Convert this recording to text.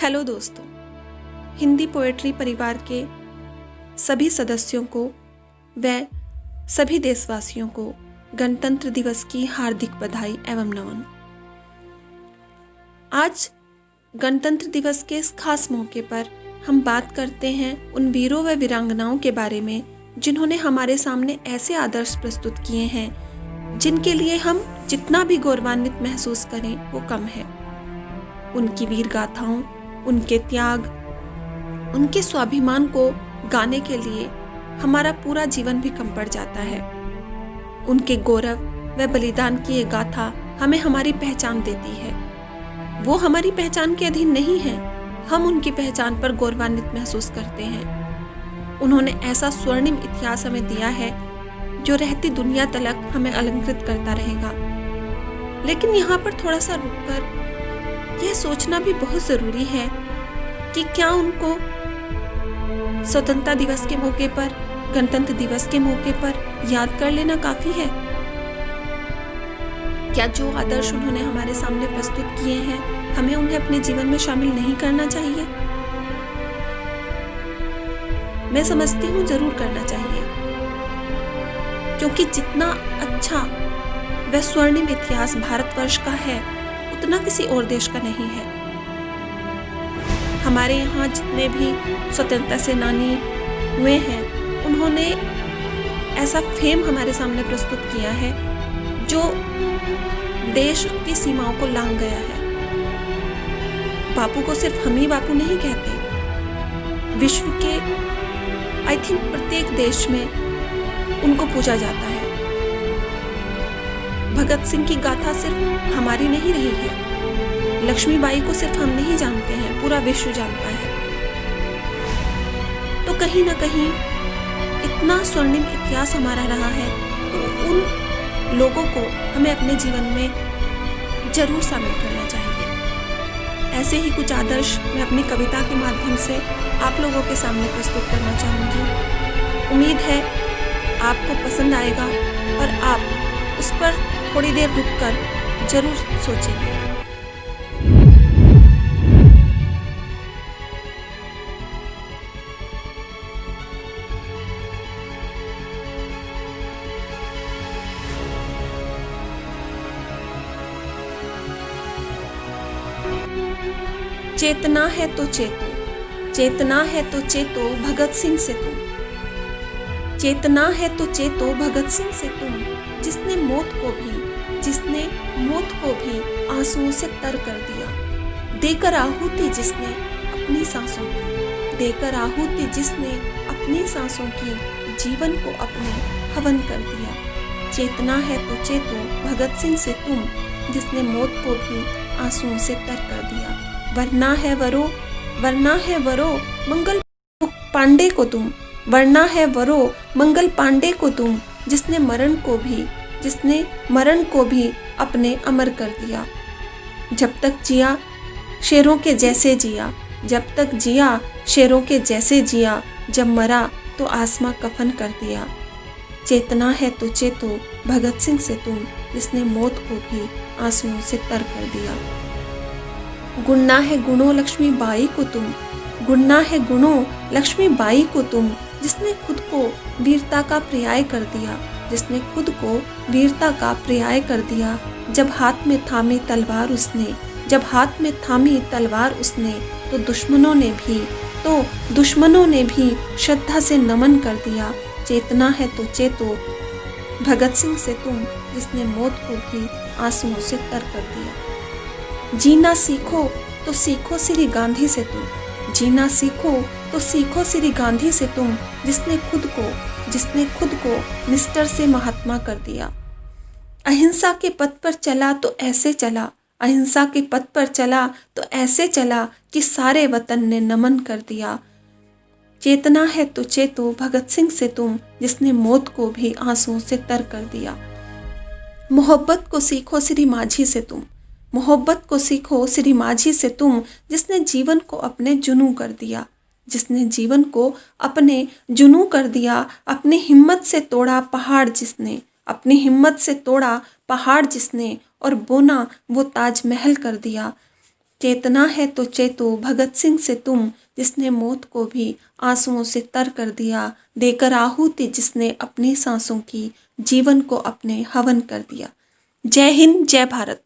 Hello दोस्तों, Hindi poetry परिवार के सभी सदस्यों को व सभी देशवासियों को गणतंत्र दिवस की हार्दिक बधाई एवं नमन। आज गणतंत्र दिवस के इस खास मौके पर हम बात करते हैं उन वीरों व वीरांगनाओं के बारे में जिन्होंने हमारे सामने ऐसे आदर्श प्रस्तुत किए हैं जिनके लिए हम जितना भी गौरवान्वित महसूस करें वो कम है। उनकी वीर गाथाओं, उनके त्याग, उनके स्वाभिमान को गाने के लिए हमारा पूरा जीवन भी कम पड़ जाता है। उनके गौरव व बलिदान की ये गाथा हमें हमारी पहचान देती है। वो हमारी पहचान के अधीन नहीं है, हम उनकी पहचान पर गौरवान्वित महसूस करते हैं। उन्होंने ऐसा स्वर्णिम इतिहास हमें दिया है जो रहती दुनिया तलक हमें अलंकृत करता रहेगा। लेकिन यहाँ पर थोड़ा सा रुककर यह सोचना भी बहुत जरूरी है कि क्या उनको स्वतंत्रता दिवस के मौके पर, गणतंत्र दिवस के मौके पर याद कर लेना काफी है? क्या जो आदर्श उन्होंने हमारे सामने प्रस्तुत किए हैं हमें उन्हें अपने जीवन में शामिल नहीं करना चाहिए? मैं समझती हूँ जरूर करना चाहिए, क्योंकि जितना अच्छा व स्वर्णिम इतिहास भारतवर्ष का है उतना किसी और देश का नहीं है। हमारे यहाँ जितने भी स्वतंत्रता सेनानी हुए हैं उन्होंने ऐसा फेम हमारे सामने प्रस्तुत किया है जो देश की सीमाओं को लांघ गया है। बापू को सिर्फ हम ही बापू नहीं कहते, विश्व के आई थिंक प्रत्येक देश में उनको पूजा जाता है। भगत सिंह की गाथा सिर्फ हमारी नहीं रही है, लक्ष्मीबाई को सिर्फ हम नहीं जानते हैं, पूरा विश्व जानता है। तो कहीं ना कहीं इतना स्वर्णिम इतिहास हमारा रहा है, तो उन लोगों को हमें अपने जीवन में जरूर शामिल करना चाहिए। ऐसे ही कुछ आदर्श मैं अपनी कविता के माध्यम से आप लोगों के सामने प्रस्तुत करना चाहूँगी। उम्मीद है आपको पसंद आएगा और आप उस पर थोड़ी देर रुककर जरूर सोचेंगे। चेतना है तो चेतो, चेतना है तो चेतो भगत सिंह से तुम। चेतना है तो चेतो भगत सिंह से तुम, जिसने मौत को भी आंसुओं से तर कर दिया। देकर आहुति जिसने अपनी सांसों की, देकर आहुति जिसने अपनी सांसों की, जीवन को अपने हवन कर दिया। चेतना है तो चेतो भगत सिंह से तुम, जिसने मौत को भी आंसुओं से तर कर दिया। वरना है वरो मंगल पांडे को तुम, वरना है वरो मंगल पांडे को तुम, जिसने मरण को भी अपने अमर कर दिया। जब तक जिया शेरों के जैसे जिया, जब तक जिया शेरों के जैसे जिया, जब मरा तो आसमां कफन कर दिया। चेतना है तो चेतो भगत सिंह से तुम, जिसने मौत को भी आंसुओं से तर कर दिया। गुणना है गुणो लक्ष्मीबाई को तुम, गुणना है गुणो लक्ष्मीबाई को तुम, जिसने खुद को वीरता का पर्याय कर दिया, जिसने खुद को वीरता का पर्याय कर दिया। जब हाथ में थामी तलवार उसने, तो दुश्मनों ने भी श्रद्धा से नमन कर दिया। चेतना है तो चेतो भगत सिंह से तुम, जिसने मौत को भी आंसुओं से तर कर दिया। जीना सीखो तो सीखो श्री गांधी से तुम, जीना सीखो तो सीखो श्री गांधी से तुम, जिसने खुद को मिस्टर से महात्मा कर दिया। अहिंसा के पथ पर चला तो ऐसे चला, अहिंसा के पथ पर चला तो ऐसे चला कि सारे वतन ने नमन कर दिया। चेतना है तो चेतो भगत सिंह से तुम, जिसने मौत को भी आंसुओं से तर कर दिया। मोहब्बत को सीखो श्री माझी से तुम, मोहब्बत को सीखो श्री माझी से तुम, जिसने जीवन को अपने जुनू कर दिया, जिसने जीवन को अपने जुनू कर दिया। अपनी हिम्मत से तोड़ा पहाड़ जिसने, अपनी हिम्मत से तोड़ा पहाड़ जिसने, और बोना वो ताजमहल कर दिया। चेतना है तो चेतो, भगत सिंह से तुम, जिसने मौत को भी आंसुओं से तर कर दिया, देकर आहुति जिसने अपनी सांसों की, जीवन को अपने हवन कर दिया। जय हिंद, जय भारत।